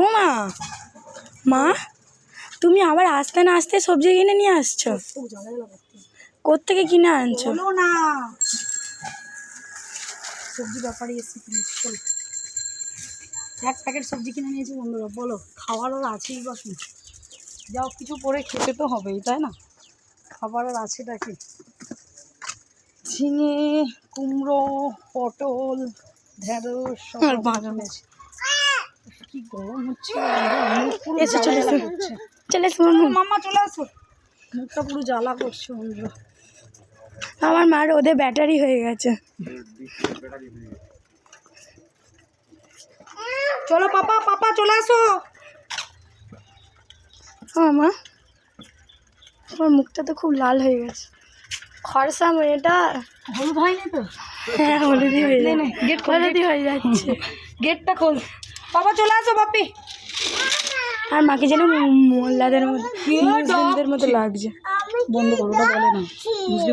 ও মা, মা তুমি আবার আসতে না আসতে সবজি কিনে নিয়ে আসছো? কোত্থেকে কিনে আনছো? বলো না, সবজি ব্যাপারে এসছি প্লিজ। চলো, এক প্যাকেট সবজি কিনে নিয়েছি বন্ধুরা। বলো, খাওয়ার আর আছেই বা কি? যাও, কিছু করে খেতে তো হবেই, তাই না? খাবার আর আছেটা কি? ঝিঙে, কুমড়ো, পটল, ঢেঁড়স সব আর রকম বাগান। কিনেছি। কি গরম হচ্ছে, মুখ পুরো এসো, জ্বালা চলে জ্বালা এসো, করছে। চলে এসো মাম্মু। মাম্মা চলে আসো, মুখটা পুরো জ্বালা করছে বন্ধুরা। আমার মার রোদে ব্যাটারি হয়ে গেছে। চলো পাপা, পাপা চলে আসো। মা, আমার মুখটা তো খুব লাল হয়ে গেছে। খরসা মেয়েটা। হলুদ হয়নি তো? হ্যাঁ, হলুদই হয়ে নে, যায়, নে, গেট খোল, হলুদই হয়ে যাচ্ছে। গেটটা খোল। পাপা চলে আসো বাপি। আর মাকে যেন মোল্লাদের মতো, মুসলিমদের মতো লাগছে। বন্ধ করো, ওটা বলে না।